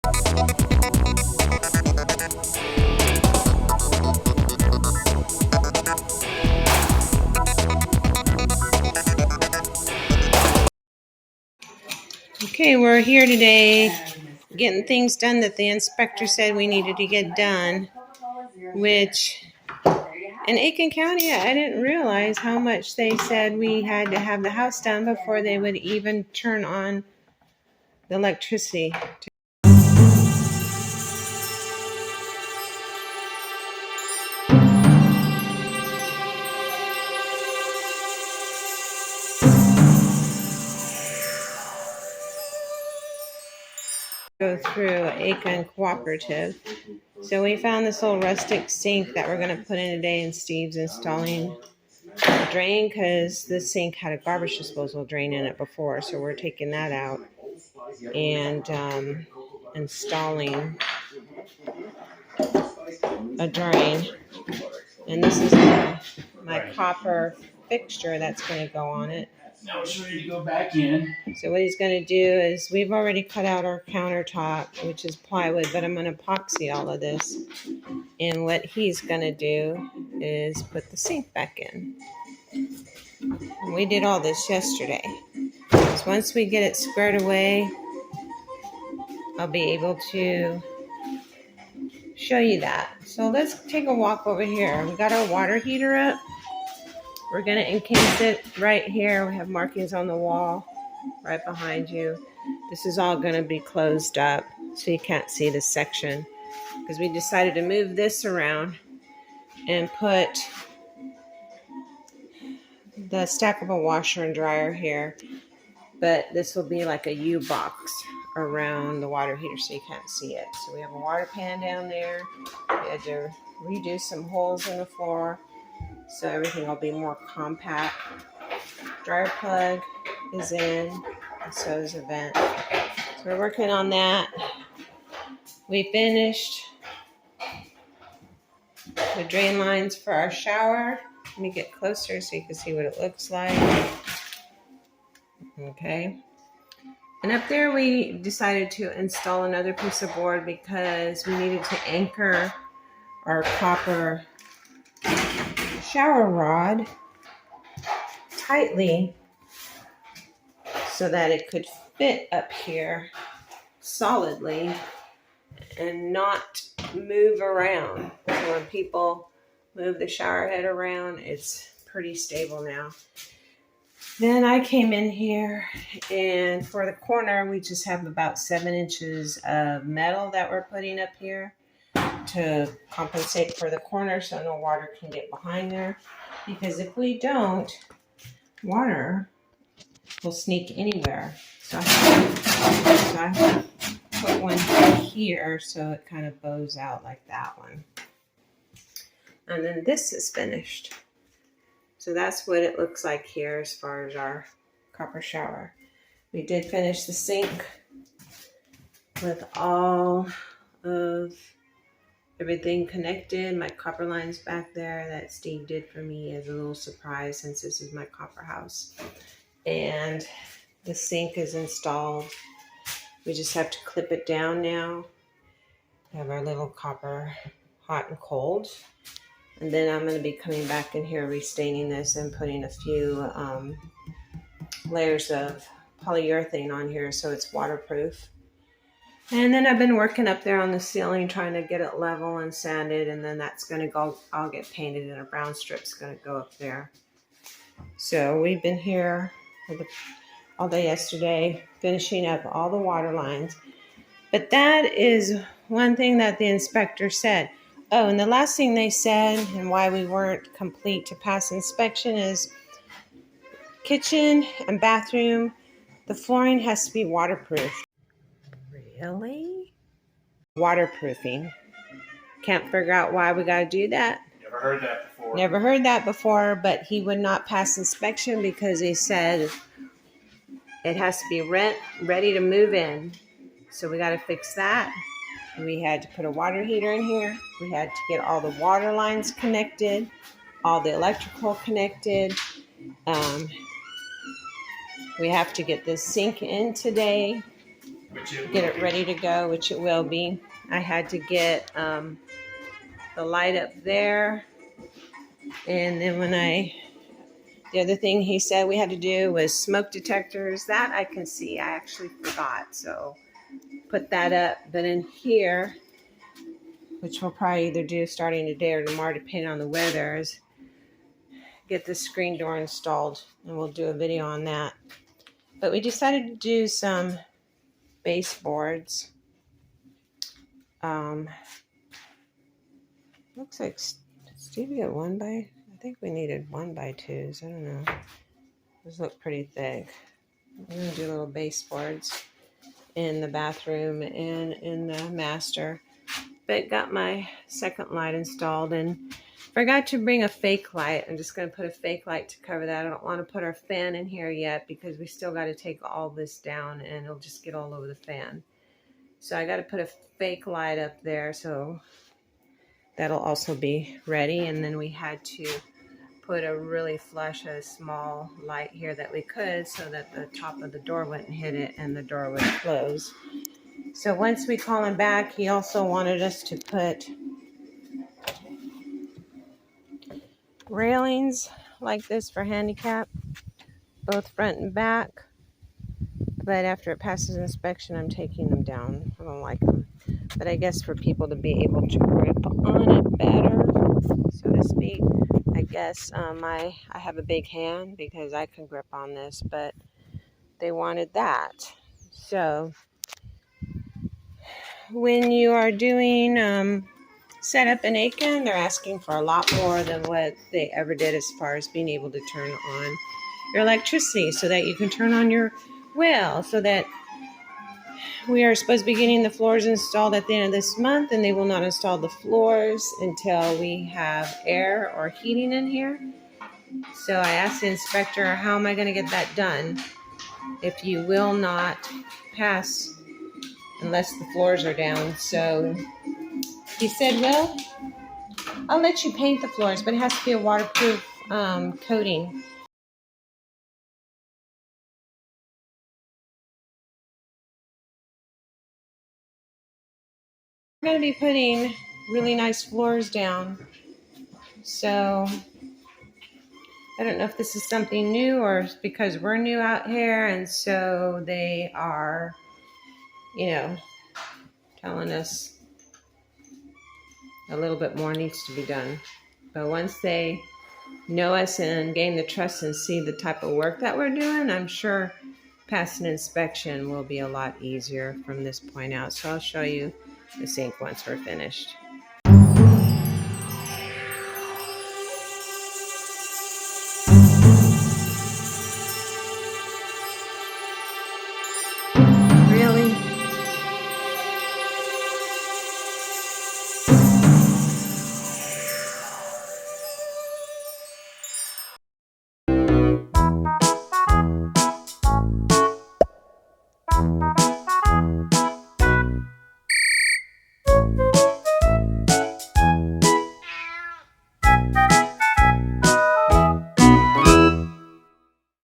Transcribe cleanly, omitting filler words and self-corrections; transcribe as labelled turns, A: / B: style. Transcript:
A: Okay, we're here today getting things done that the inspector said we needed to get done, which in Aiken County, I didn't realize how much they said we had to have the house done before they would even turn on the electricity. Go through Aiken Cooperative. So we found this old rustic sink that we're going to put in today, and Steve's installing a drain because this sink had a garbage disposal drain in it before, so we're taking that out and installing a drain. And this is my copper fixture that's going to go on it.
B: Now it's ready to go back in.
A: So what he's going to do is, we've already cut out our countertop, which is plywood, but I'm going to epoxy all of this. And what he's going to do is put the sink back in. And we did all this yesterday. So once we get it squared away, I'll be able to show you that. So let's take a walk over here. We got our water heater up. We're going to encase it right here. We have markings on the wall right behind you. This is all going to be closed up so you can't see this section, because we decided to move this around and put the stackable washer and dryer here. But this will be like a U-box around the water heater so you can't see it. So we have a water pan down there. We had to redo some holes in the floor so everything will be more compact. Dryer plug is in, and so is the vent. So we're working on that. We finished the drain lines for our shower. Let me get closer so you can see what it looks like. Okay. And up there we decided to install another piece of board because we needed to anchor our copper shower rod tightly so that it could fit up here solidly and not move around. So when people move the shower head around, it's pretty stable now. Then I came in here, and for the corner, we just have about 7 inches of metal that we're putting up here to compensate for the corner so no water can get behind there. Because if we don't, water will sneak anywhere. So I have to put one here so it kind of bows out like that one. And then this is finished. So that's what it looks like here as far as our copper shower. We did finish the sink with all of everything connected. My copper line's back there that Steve did for me as a little surprise since this is my copper house. And the sink is installed. We just have to clip it down now. We have our little copper hot and cold. And then I'm going to be coming back in here restaining this and putting a few layers of polyurethane on here so it's waterproof. And then I've been working up there on the ceiling trying to get it level and sanded, and then that's going to go, I'll get painted and a brown strip's going to go up there. So we've been here all day yesterday finishing up all the water lines. But that is one thing that the inspector said. Oh, and the last thing they said and why we weren't complete to pass inspection is kitchen and bathroom, the flooring has to be waterproof. Really? Waterproofing. Can't figure out why we got to do that.
B: Never heard that before.
A: Never heard that before, but he would not pass inspection because he said it has to be ready to move in. So we got to fix that. We had to put a water heater in here. We had to get all the water lines connected, all the electrical connected. We have to get this sink in today. get it ready to go, which it will be. I had to get the light up there, and then the other thing he said we had to do was smoke detectors. That I can see. I actually forgot, so put that up. But in here, which we'll probably either do starting today or tomorrow, depending on the weather, is get the screen door installed, and we'll do a video on that. But we decided to do some baseboards. Looks like Steve got I think we needed 1x2s. I don't know. Those look pretty thick. I'm gonna do little baseboards in the bathroom and in the master. But got my second light installed and forgot to bring a fake light. I'm just going to put a fake light to cover that. I don't want to put our fan in here yet because we still got to take all this down and it'll just get all over the fan. So I got to put a fake light up there, so that'll also be ready. And then we had to put a really flush, a small light here that we could, so that the top of the door wouldn't hit it and the door would close. So once we call him back, he also wanted us to put railings like this for handicap, both front and back. But after it passes inspection, I'm taking them down. I don't like them. But I guess for people to be able to grip on it better, so to speak. I guess I have a big hand because I can grip on this, but they wanted that. So when you are doing setup in Aiken, they're asking for a lot more than what they ever did as far as being able to turn on your electricity so that you can turn on your well, so that we are supposed to be getting the floors installed at the end of this month, and they will not install the floors until we have air or heating in here. So I asked the inspector, how am I going to get that done if you will not pass unless the floors are down? So he said, well, I'll let you paint the floors, but it has to be a waterproof coating. We're going to be putting really nice floors down. So I don't know if this is something new or because we're new out here, and so they are, telling us a little bit more needs to be done. But once they know us and gain the trust and see the type of work that we're doing, I'm sure passing inspection will be a lot easier from this point out. So I'll show you the sink once we're finished.